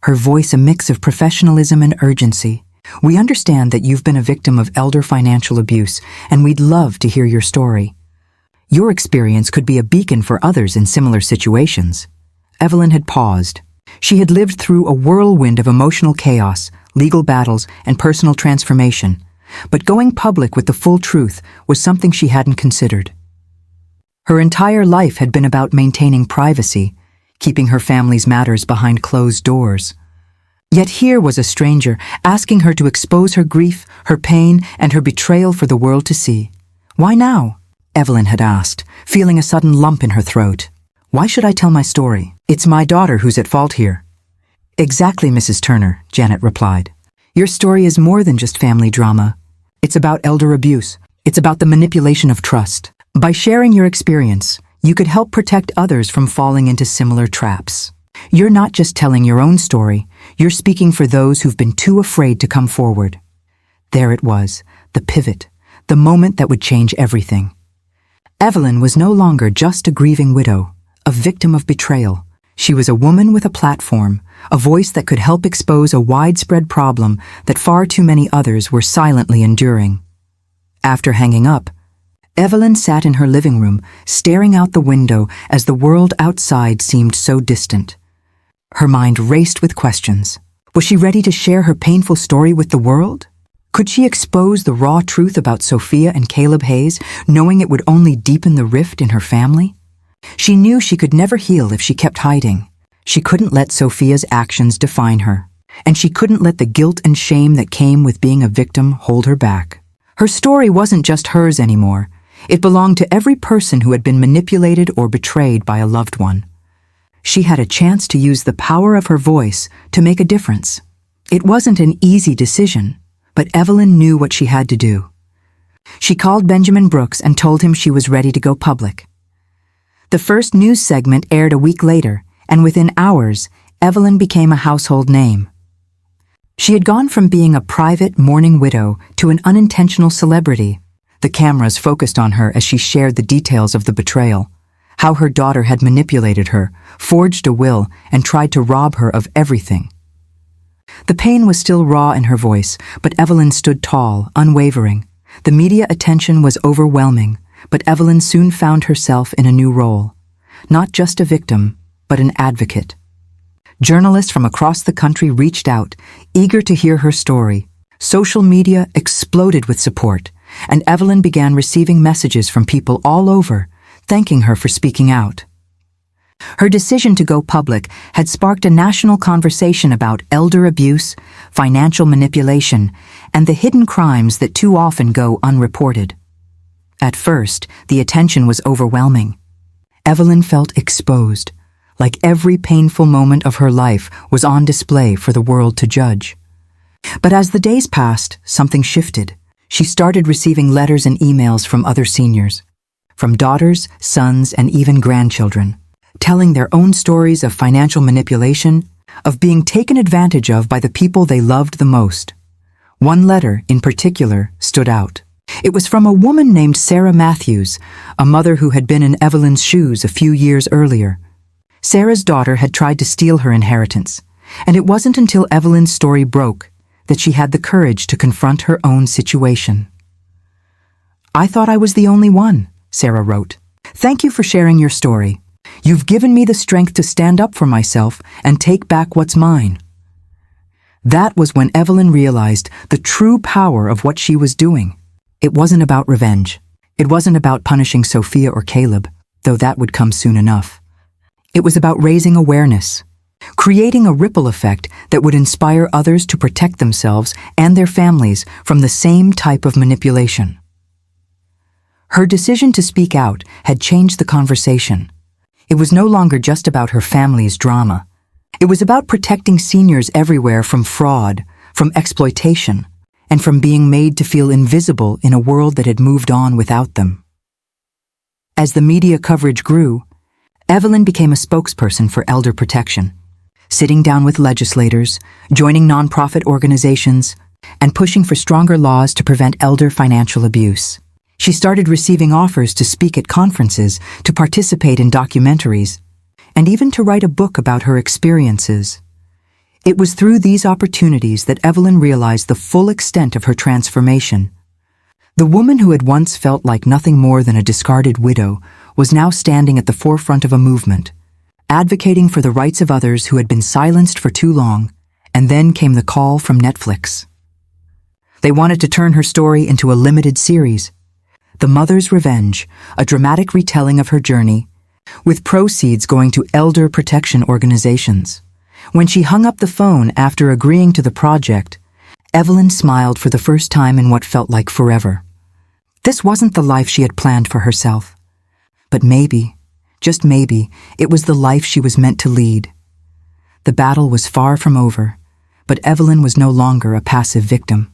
her voice a mix of professionalism and urgency, "we understand that you've been a victim of elder financial abuse, and we'd love to hear your story. Your experience could be a beacon for others in similar situations." Evelyn had paused. She had lived through a whirlwind of emotional chaos, legal battles, and personal transformation, but going public with the full truth was something she hadn't considered. Her entire life had been about maintaining privacy, keeping her family's matters behind closed doors. Yet here was a stranger asking her to expose her grief, her pain, and her betrayal for the world to see. "Why now?" Evelyn had asked, feeling a sudden lump in her throat. "Why should I tell my story? It's my daughter who's at fault here." "Exactly, Mrs. Turner," Janet replied. "Your story is more than just family drama. It's about elder abuse. It's about the manipulation of trust. By sharing your experience, you could help protect others from falling into similar traps. You're not just telling your own story, you're speaking for those who've been too afraid to come forward." There it was, the pivot, the moment that would change everything. Evelyn was no longer just a grieving widow, a victim of betrayal. She was a woman with a platform, a voice that could help expose a widespread problem that far too many others were silently enduring. After hanging up, Evelyn sat in her living room, staring out the window as the world outside seemed so distant. Her mind raced with questions. Was she ready to share her painful story with the world? Could she expose the raw truth about Sophia and Caleb Hayes, knowing it would only deepen the rift in her family? She knew she could never heal if she kept hiding. She couldn't let Sophia's actions define her, and she couldn't let the guilt and shame that came with being a victim hold her back. Her story wasn't just hers anymore. It belonged to every person who had been manipulated or betrayed by a loved one. She had a chance to use the power of her voice to make a difference. It wasn't an easy decision, but Evelyn knew what she had to do. She called Benjamin Brooks and told him she was ready to go public. The first news segment aired a week later, and within hours, Evelyn became a household name. She had gone from being a private mourning widow to an unintentional celebrity. The cameras focused on her as she shared the details of the betrayal, how her daughter had manipulated her, forged a will, and tried to rob her of everything. The pain was still raw in her voice, but Evelyn stood tall, unwavering. The media attention was overwhelming, but Evelyn soon found herself in a new role. Not just a victim, but an advocate. Journalists from across the country reached out, eager to hear her story. Social media exploded with support, and Evelyn began receiving messages from people all over, thanking her for speaking out. Her decision to go public had sparked a national conversation about elder abuse, financial manipulation, and the hidden crimes that too often go unreported. At first, the attention was overwhelming. Evelyn felt exposed, like every painful moment of her life was on display for the world to judge. But as the days passed, something shifted. She started receiving letters and emails from other seniors, from daughters, sons, and even grandchildren, telling their own stories of financial manipulation, of being taken advantage of by the people they loved the most. One letter, in particular, stood out. It was from a woman named Sarah Matthews, a mother who had been in Evelyn's shoes a few years earlier. Sarah's daughter had tried to steal her inheritance, and it wasn't until Evelyn's story broke that she had the courage to confront her own situation. "I thought I was the only one," Sarah wrote. "Thank you for sharing your story. You've given me the strength to stand up for myself and take back what's mine." That was when Evelyn realized the true power of what she was doing. It wasn't about revenge. It wasn't about punishing Sophia or Caleb, though that would come soon enough. It was about raising awareness, creating a ripple effect that would inspire others to protect themselves and their families from the same type of manipulation. Her decision to speak out had changed the conversation. It was no longer just about her family's drama. It was about protecting seniors everywhere from fraud, from exploitation, and from being made to feel invisible in a world that had moved on without them. As the media coverage grew, Evelyn became a spokesperson for elder protection, sitting down with legislators, joining nonprofit organizations, and pushing for stronger laws to prevent elder financial abuse. She started receiving offers to speak at conferences, to participate in documentaries, and even to write a book about her experiences. It was through these opportunities that Evelyn realized the full extent of her transformation. The woman who had once felt like nothing more than a discarded widow was now standing at the forefront of a movement, advocating for the rights of others who had been silenced for too long, and then came the call from Netflix. They wanted to turn her story into a limited series, The Mother's Revenge, a dramatic retelling of her journey, with proceeds going to elder protection organizations. When she hung up the phone after agreeing to the project, Evelyn smiled for the first time in what felt like forever. This wasn't the life she had planned for herself. But maybe, just maybe, it was the life she was meant to lead. The battle was far from over, but Evelyn was no longer a passive victim.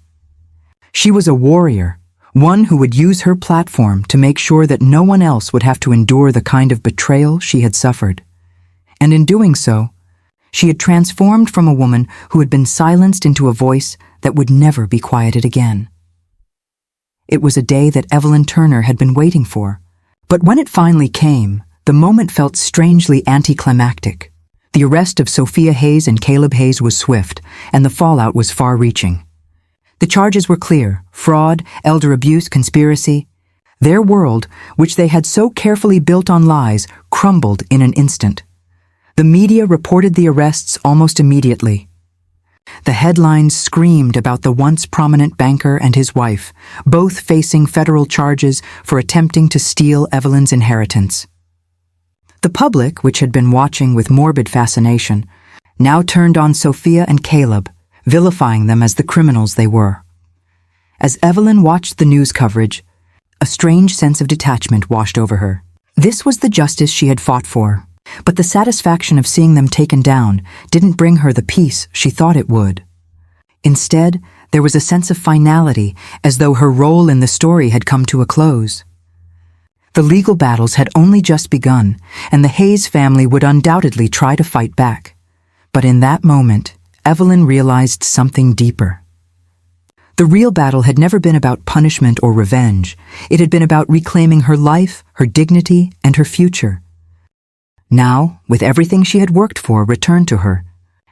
She was a warrior, one who would use her platform to make sure that no one else would have to endure the kind of betrayal she had suffered. And in doing so, she had transformed from a woman who had been silenced into a voice that would never be quieted again. It was a day that Evelyn Turner had been waiting for, but when it finally came, the moment felt strangely anticlimactic. The arrest of Sophia Hayes and Caleb Hayes was swift, and the fallout was far-reaching. The charges were clear: fraud, elder abuse, conspiracy. Their world, which they had so carefully built on lies, crumbled in an instant. The media reported the arrests almost immediately. The headlines screamed about the once prominent banker and his wife, both facing federal charges for attempting to steal Evelyn's inheritance. The public, which had been watching with morbid fascination, now turned on Sophia and Caleb, vilifying them as the criminals they were. As Evelyn watched the news coverage, a strange sense of detachment washed over her. This was the justice she had fought for, but the satisfaction of seeing them taken down didn't bring her the peace she thought it would. Instead, there was a sense of finality, as though her role in the story had come to a close. The legal battles had only just begun, and the Hayes family would undoubtedly try to fight back. But in that moment, Evelyn realized something deeper. The real battle had never been about punishment or revenge. It had been about reclaiming her life, her dignity, and her future. Now, with everything she had worked for returned to her,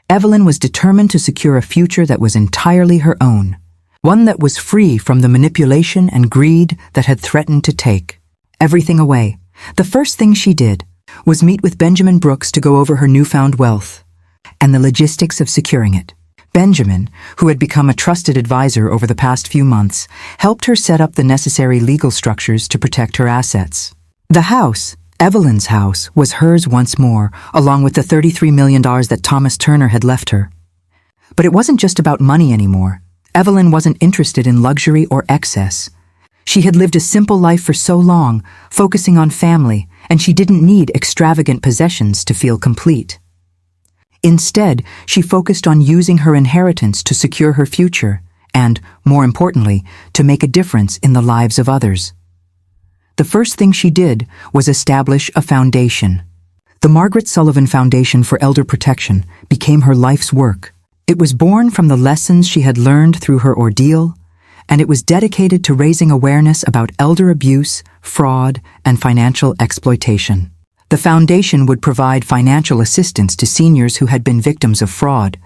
Evelyn was determined to secure a future that was entirely her own, one that was free from the manipulation and greed that had threatened to take everything away. The first thing she did was meet with Benjamin Brooks to go over her newfound wealth and the logistics of securing it. Benjamin, who had become a trusted advisor over the past few months, helped her set up the necessary legal structures to protect her assets. The house, Evelyn's house, was hers once more, along with the $33 million that Thomas Turner had left her. But it wasn't just about money anymore. Evelyn wasn't interested in luxury or excess. She had lived a simple life for so long, focusing on family, and she didn't need extravagant possessions to feel complete. Instead, she focused on using her inheritance to secure her future and, more importantly, to make a difference in the lives of others. The first thing she did was establish a foundation. The Margaret Sullivan Foundation for Elder Protection became her life's work. It was born from the lessons she had learned through her ordeal, and it was dedicated to raising awareness about elder abuse, fraud, and financial exploitation. The foundation would provide financial assistance to seniors who had been victims of fraud,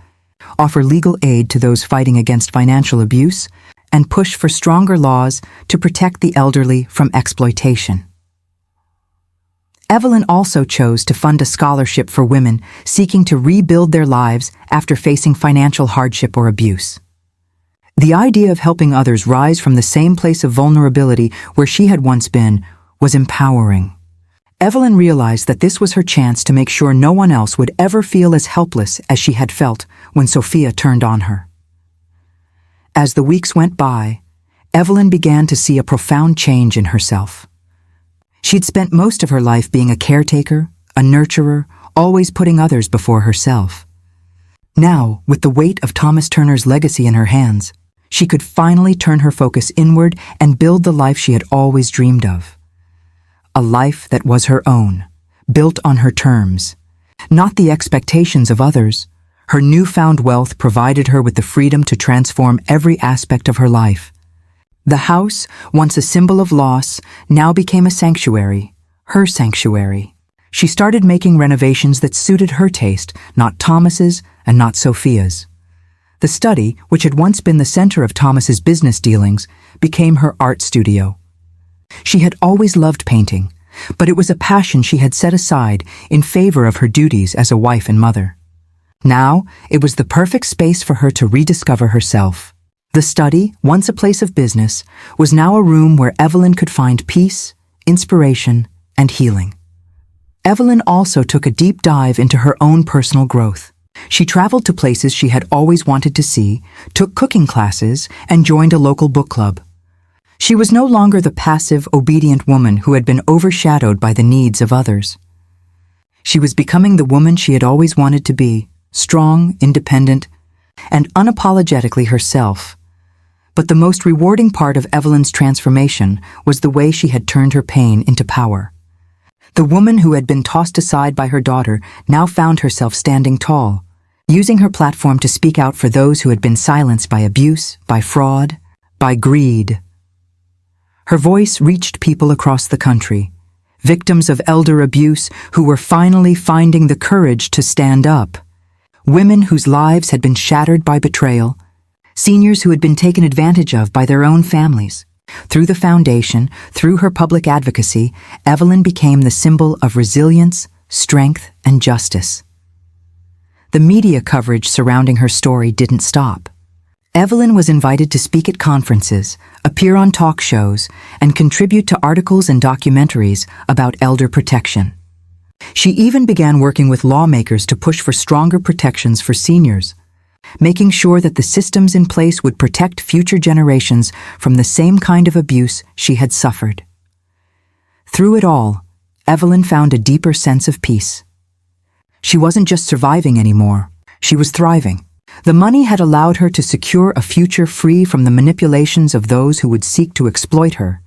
offer legal aid to those fighting against financial abuse, and push for stronger laws to protect the elderly from exploitation. Evelyn also chose to fund a scholarship for women seeking to rebuild their lives after facing financial hardship or abuse. The idea of helping others rise from the same place of vulnerability where she had once been was empowering. Evelyn realized that this was her chance to make sure no one else would ever feel as helpless as she had felt when Sophia turned on her. As the weeks went by, Evelyn began to see a profound change in herself. She'd spent most of her life being a caretaker, a nurturer, always putting others before herself. Now, with the weight of Thomas Turner's legacy in her hands, she could finally turn her focus inward and build the life she had always dreamed of. A life that was her own, built on her terms, not the expectations of others. Her newfound wealth provided her with the freedom to transform every aspect of her life. The house, once a symbol of loss, now became a sanctuary, her sanctuary. She started making renovations that suited her taste, not Thomas's and not Sophia's. The study, which had once been the center of Thomas's business dealings, became her art studio. She had always loved painting, but it was a passion she had set aside in favor of her duties as a wife and mother. Now, it was the perfect space for her to rediscover herself. The study, once a place of business, was now a room where Evelyn could find peace, inspiration, and healing. Evelyn also took a deep dive into her own personal growth. She traveled to places she had always wanted to see, took cooking classes, and joined a local book club. She was no longer the passive, obedient woman who had been overshadowed by the needs of others. She was becoming the woman she had always wanted to be, strong, independent, and unapologetically herself. But the most rewarding part of Evelyn's transformation was the way she had turned her pain into power. The woman who had been tossed aside by her daughter now found herself standing tall, using her platform to speak out for those who had been silenced by abuse, by fraud, by greed. Her voice reached people across the country, victims of elder abuse who were finally finding the courage to stand up, women whose lives had been shattered by betrayal, seniors who had been taken advantage of by their own families. Through the foundation, through her public advocacy, Evelyn became the symbol of resilience, strength, and justice. The media coverage surrounding her story didn't stop. Evelyn was invited to speak at conferences, appear on talk shows, and contribute to articles and documentaries about elder protection. She even began working with lawmakers to push for stronger protections for seniors, making sure that the systems in place would protect future generations from the same kind of abuse she had suffered. Through it all, Evelyn found a deeper sense of peace. She wasn't just surviving anymore, she was thriving. The money had allowed her to secure a future free from the manipulations of those who would seek to exploit her.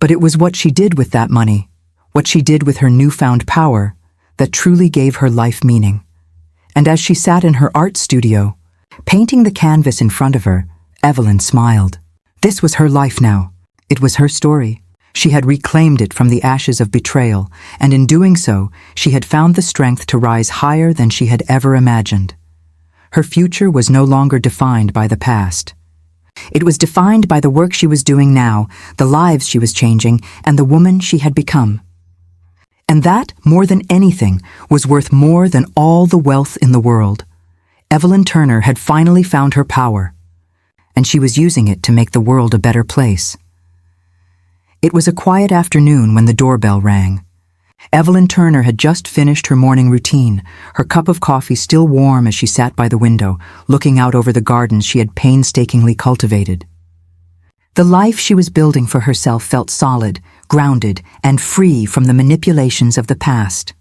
But it was what she did with that money, what she did with her newfound power, that truly gave her life meaning. And as she sat in her art studio, painting the canvas in front of her, Evelyn smiled. This was her life now. It was her story. She had reclaimed it from the ashes of betrayal, and in doing so, she had found the strength to rise higher than she had ever imagined. Her future was no longer defined by the past. It was defined by the work she was doing now, the lives she was changing, and the woman she had become. And that, more than anything, was worth more than all the wealth in the world. Evelyn Turner had finally found her power, and she was using it to make the world a better place. It was a quiet afternoon when the doorbell rang. Evelyn Turner had just finished her morning routine, her cup of coffee still warm as she sat by the window, looking out over the gardens she had painstakingly cultivated. The life she was building for herself felt solid, grounded, and free from the manipulations of the past.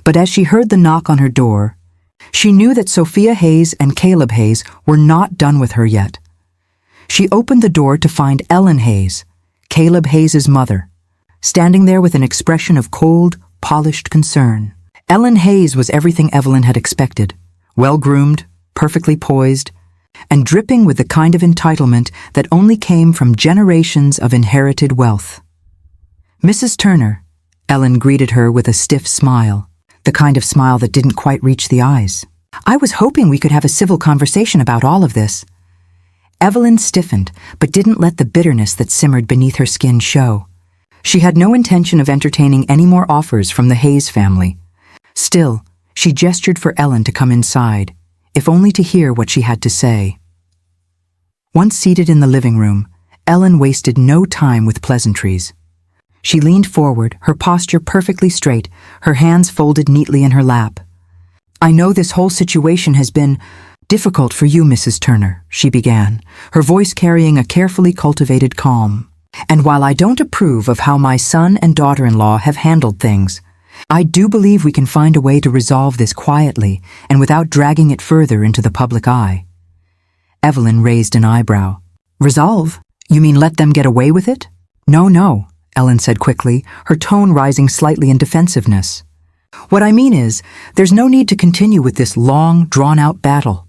But as she heard the knock on her door, she knew that Sophia Hayes and Caleb Hayes were not done with her yet. She opened the door to find Ellen Hayes, Caleb Hayes' mother, standing there with an expression of cold, polished concern. Ellen Hayes was everything Evelyn had expected, well-groomed, perfectly poised, and dripping with the kind of entitlement that only came from generations of inherited wealth. "Mrs. Turner," Ellen greeted her with a stiff smile, the kind of smile that didn't quite reach the eyes. "I was hoping we could have a civil conversation about all of this." Evelyn stiffened, but didn't let the bitterness that simmered beneath her skin show. She had no intention of entertaining any more offers from the Hayes family. Still, she gestured for Ellen to come inside, if only to hear what she had to say. Once seated in the living room, Ellen wasted no time with pleasantries. She leaned forward, her posture perfectly straight, her hands folded neatly in her lap. "I know this whole situation has been difficult for you, Mrs. Turner," she began, her voice carrying a carefully cultivated calm. "And while I don't approve of how my son and daughter-in-law have handled things, I do believe we can find a way to resolve this quietly and without dragging it further into the public eye." Evelyn raised an eyebrow. "Resolve? You mean let them get away with it?" No, Ellen said quickly, her tone rising slightly in defensiveness. "What I mean is, there's no need to continue with this long, drawn-out battle.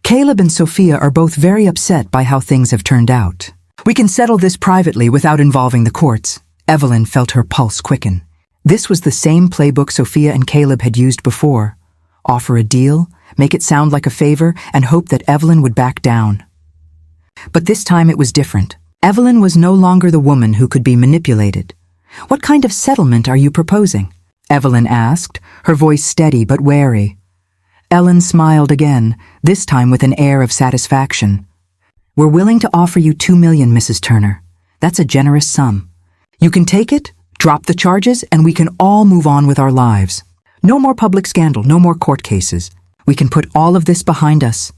Caleb and Sophia are both very upset by how things have turned out. We can settle this privately without involving the courts." Evelyn felt her pulse quicken. This was the same playbook Sophia and Caleb had used before. Offer a deal, make it sound like a favor, and hope that Evelyn would back down. But this time it was different. Evelyn was no longer the woman who could be manipulated. "What kind of settlement are you proposing?" Evelyn asked, her voice steady but wary. Ellen smiled again, this time with an air of satisfaction. "We're willing to offer you $2 million, Mrs. Turner. That's a generous sum. You can take it, drop the charges, and we can all move on with our lives. No more public scandal, no more court cases. We can put all of this behind us."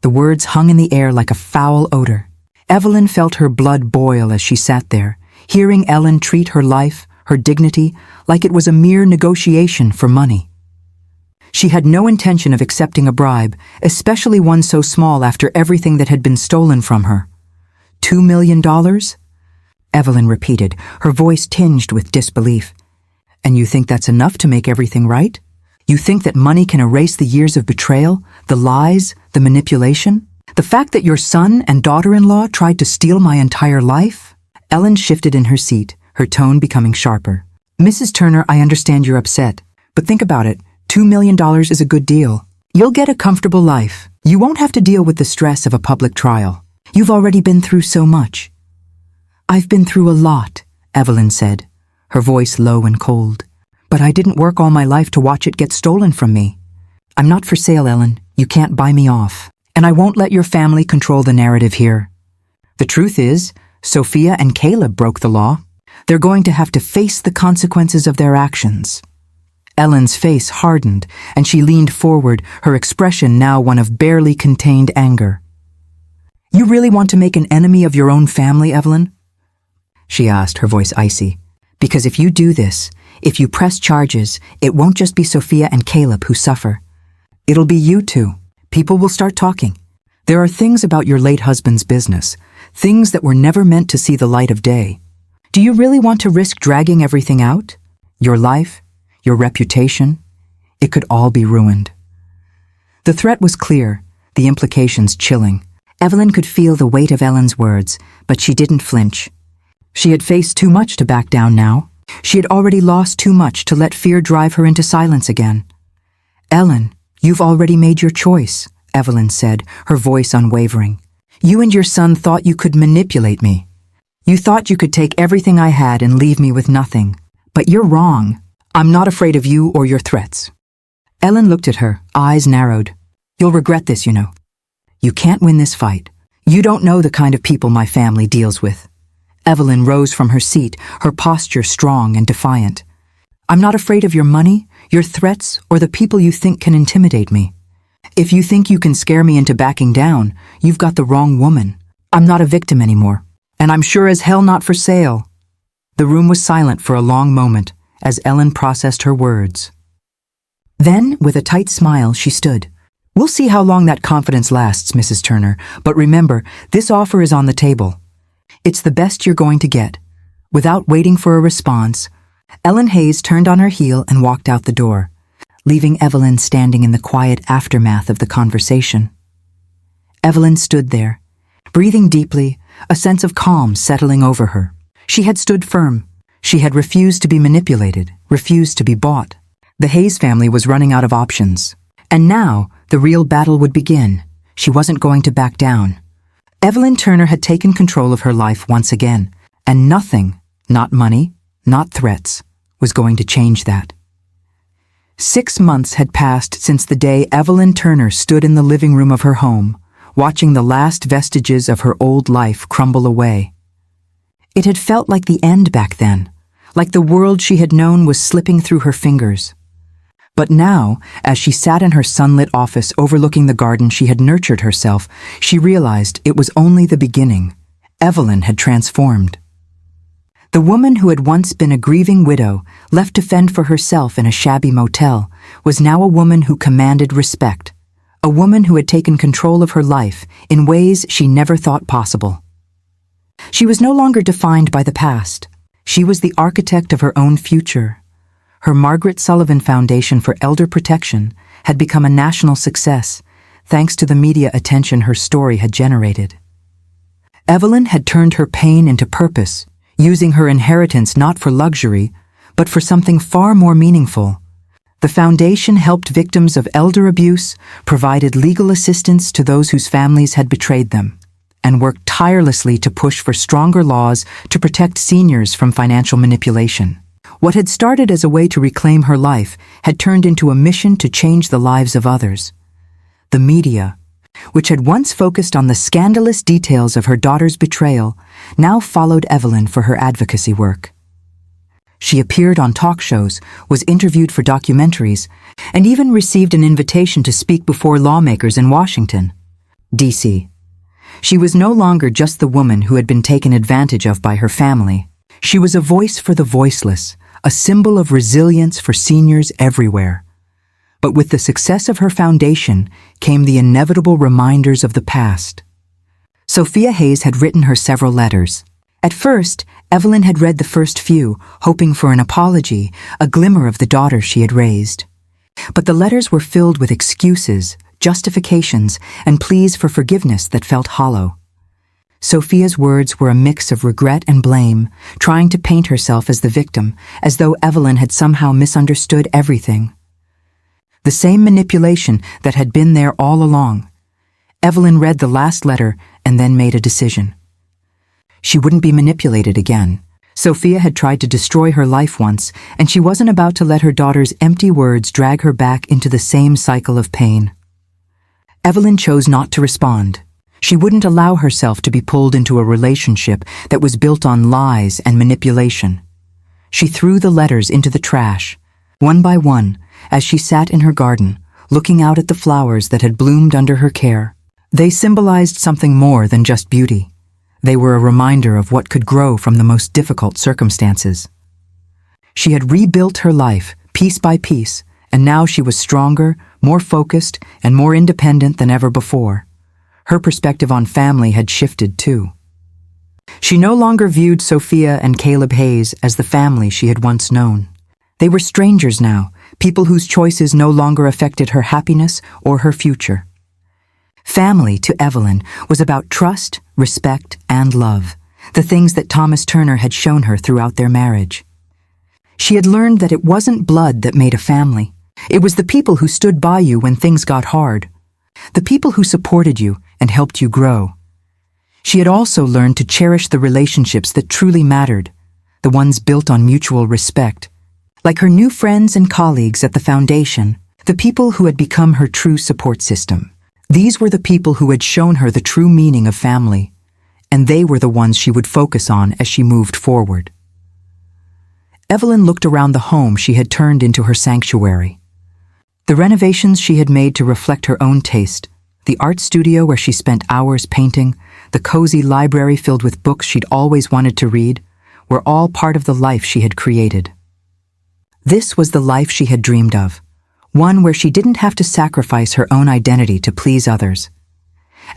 The words hung in the air like a foul odor. Evelyn felt her blood boil as she sat there, hearing Ellen treat her life, her dignity, like it was a mere negotiation for money. She had no intention of accepting a bribe, especially one so small after everything that had been stolen from her. $2 million? Evelyn repeated, her voice tinged with disbelief. "And you think that's enough to make everything right? You think that money can erase the years of betrayal, the lies, the manipulation? The fact that your son and daughter-in-law tried to steal my entire life?" Ellen shifted in her seat, her tone becoming sharper. "Mrs. Turner, I understand you're upset, but think about it. $2 million is a good deal. You'll get a comfortable life. You won't have to deal with the stress of a public trial. You've already been through so much." "I've been through a lot," Evelyn said, her voice low and cold. "But I didn't work all my life to watch it get stolen from me. I'm not for sale, Ellen. You can't buy me off. And I won't let your family control the narrative here. The truth is, Sophia and Caleb broke the law. They're going to have to face the consequences of their actions." Ellen's face hardened, and she leaned forward, her expression now one of barely contained anger. "You really want to make an enemy of your own family, Evelyn?" she asked, her voice icy. "Because if you do this, if you press charges, it won't just be Sophia and Caleb who suffer. It'll be you too. People will start talking. There are things about your late husband's business, things that were never meant to see the light of day. Do you really want to risk dragging everything out? Your life? Your reputation? It could all be ruined." The threat was clear, the implications chilling. Evelyn could feel the weight of Ellen's words, but she didn't flinch. She had faced too much to back down now. She had already lost too much to let fear drive her into silence again. "Ellen, you've already made your choice," Evelyn said, her voice unwavering. "You and your son thought you could manipulate me. You thought you could take everything I had and leave me with nothing. But you're wrong. I'm not afraid of you or your threats." Ellen looked at her, eyes narrowed. "You'll regret this, you know. You can't win this fight. You don't know the kind of people my family deals with." Evelyn rose from her seat, her posture strong and defiant. "I'm not afraid of your money, your threats, or the people you think can intimidate me. If you think you can scare me into backing down, you've got the wrong woman. I'm not a victim anymore, and I'm sure as hell not for sale." The room was silent for a long moment as Ellen processed her words. Then, with a tight smile, she stood. "We'll see how long that confidence lasts, Mrs. Turner, but remember, this offer is on the table. It's the best you're going to get." Without waiting for a response, Ellen Hayes turned on her heel and walked out the door, leaving Evelyn standing in the quiet aftermath of the conversation. Evelyn stood there, breathing deeply, a sense of calm settling over her. She had stood firm. She had refused to be manipulated, refused to be bought. The Hayes family was running out of options. And now, the real battle would begin. She wasn't going to back down. Evelyn Turner had taken control of her life once again, and nothing, not money, not threats, was going to change that. 6 months had passed since the day Evelyn Turner stood in the living room of her home, watching the last vestiges of her old life crumble away. It had felt like the end back then, like the world she had known was slipping through her fingers. But now, as she sat in her sunlit office overlooking the garden she had nurtured herself, she realized it was only the beginning. Evelyn had transformed. The woman who had once been a grieving widow, left to fend for herself in a shabby motel, was now a woman who commanded respect, a woman who had taken control of her life in ways she never thought possible. She was no longer defined by the past. She was the architect of her own future. Her Margaret Sullivan Foundation for Elder Protection had become a national success, thanks to the media attention her story had generated. Evelyn had turned her pain into purpose, using her inheritance not for luxury, but for something far more meaningful. The foundation helped victims of elder abuse, provided legal assistance to those whose families had betrayed them, and worked tirelessly to push for stronger laws to protect seniors from financial manipulation. What had started as a way to reclaim her life had turned into a mission to change the lives of others. The media, which had once focused on the scandalous details of her daughter's betrayal, now followed Evelyn for her advocacy work. She appeared on talk shows, was interviewed for documentaries, and even received an invitation to speak before lawmakers in Washington, D.C. She was no longer just the woman who had been taken advantage of by her family. She was a voice for the voiceless, a symbol of resilience for seniors everywhere. But with the success of her foundation came the inevitable reminders of the past. Sophia Hayes had written her several letters. At first, Evelyn had read the first few, hoping for an apology, a glimmer of the daughter she had raised. But the letters were filled with excuses, justifications, and pleas for forgiveness that felt hollow. Sophia's words were a mix of regret and blame, trying to paint herself as the victim, as though Evelyn had somehow misunderstood everything. The same manipulation that had been there all along. Evelyn read the last letter and then made a decision. She wouldn't be manipulated again. Sophia had tried to destroy her life once, and she wasn't about to let her daughter's empty words drag her back into the same cycle of pain. Evelyn chose not to respond. She wouldn't allow herself to be pulled into a relationship that was built on lies and manipulation. She threw the letters into the trash, one by one, as she sat in her garden, looking out at the flowers that had bloomed under her care. They symbolized something more than just beauty. They were a reminder of what could grow from the most difficult circumstances. She had rebuilt her life, piece by piece, and now she was stronger, more focused, and more independent than ever before. Her perspective on family had shifted too. She no longer viewed Sophia and Caleb Hayes as the family she had once known. They were strangers now, people whose choices no longer affected her happiness or her future. Family, to Evelyn, was about trust, respect, and love, the things that Thomas Turner had shown her throughout their marriage. She had learned that it wasn't blood that made a family. It was the people who stood by you when things got hard, the people who supported you and helped you grow. She had also learned to cherish the relationships that truly mattered, the ones built on mutual respect. Like her new friends and colleagues at the foundation, the people who had become her true support system. These were the people who had shown her the true meaning of family, and they were the ones she would focus on as she moved forward. Evelyn looked around the home she had turned into her sanctuary. The renovations she had made to reflect her own taste, the art studio where she spent hours painting, the cozy library filled with books she'd always wanted to read, were all part of the life she had created. This was the life she had dreamed of, one where she didn't have to sacrifice her own identity to please others.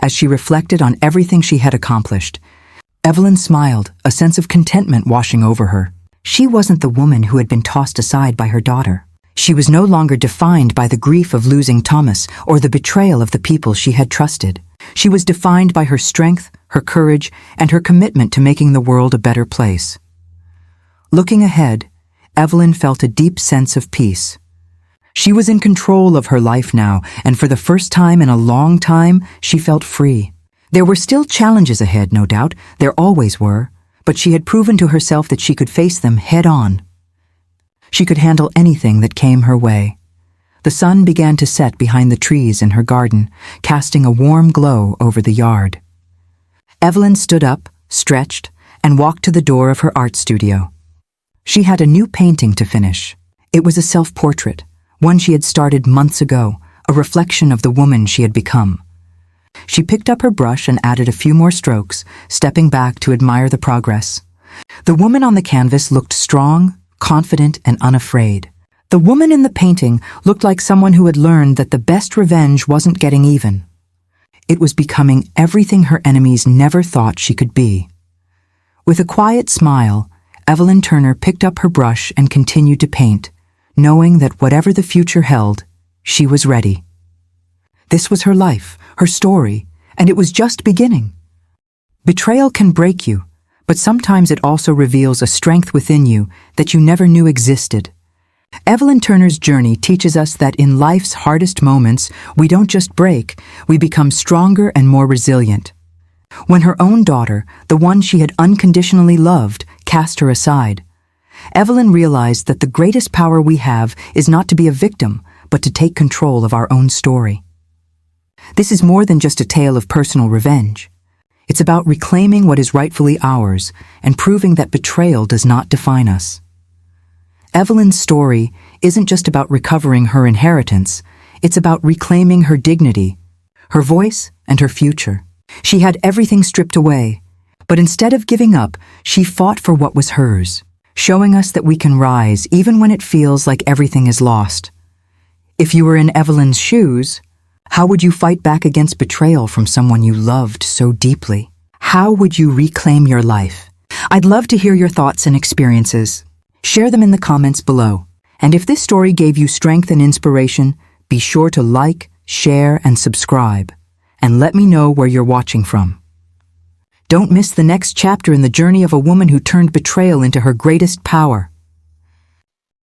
As she reflected on everything she had accomplished, Evelyn smiled, a sense of contentment washing over her. She wasn't the woman who had been tossed aside by her daughter. She was no longer defined by the grief of losing Thomas or the betrayal of the people she had trusted. She was defined by her strength, her courage, and her commitment to making the world a better place. Looking ahead, Evelyn felt a deep sense of peace. She was in control of her life now, and for the first time in a long time, she felt free. There were still challenges ahead, no doubt. There always were, but she had proven to herself that she could face them head on. She could handle anything that came her way. The sun began to set behind the trees in her garden, casting a warm glow over the yard. Evelyn stood up, stretched, and walked to the door of her art studio. She had a new painting to finish. It was a self-portrait, one she had started months ago, a reflection of the woman she had become. She picked up her brush and added a few more strokes, stepping back to admire the progress. The woman on the canvas looked strong, confident, and unafraid. The woman in the painting looked like someone who had learned that the best revenge wasn't getting even. It was becoming everything her enemies never thought she could be. With a quiet smile, Evelyn Turner picked up her brush and continued to paint, knowing that whatever the future held, she was ready. This was her life, her story, and it was just beginning. Betrayal can break you, but sometimes it also reveals a strength within you that you never knew existed. Evelyn Turner's journey teaches us that in life's hardest moments, we don't just break, we become stronger and more resilient. When her own daughter, the one she had unconditionally loved, cast her aside, Evelyn realized that the greatest power we have is not to be a victim, but to take control of our own story. This is more than just a tale of personal revenge. It's about reclaiming what is rightfully ours and proving that betrayal does not define us. Evelyn's story isn't just about recovering her inheritance, it's about reclaiming her dignity, her voice, and her future. She had everything stripped away, but instead of giving up, she fought for what was hers, showing us that we can rise even when it feels like everything is lost. If you were in Evelyn's shoes, how would you fight back against betrayal from someone you loved so deeply? How would you reclaim your life? I'd love to hear your thoughts and experiences. Share them in the comments below. And if this story gave you strength and inspiration, be sure to like, share, and subscribe. And let me know where you're watching from. Don't miss the next chapter in the journey of a woman who turned betrayal into her greatest power.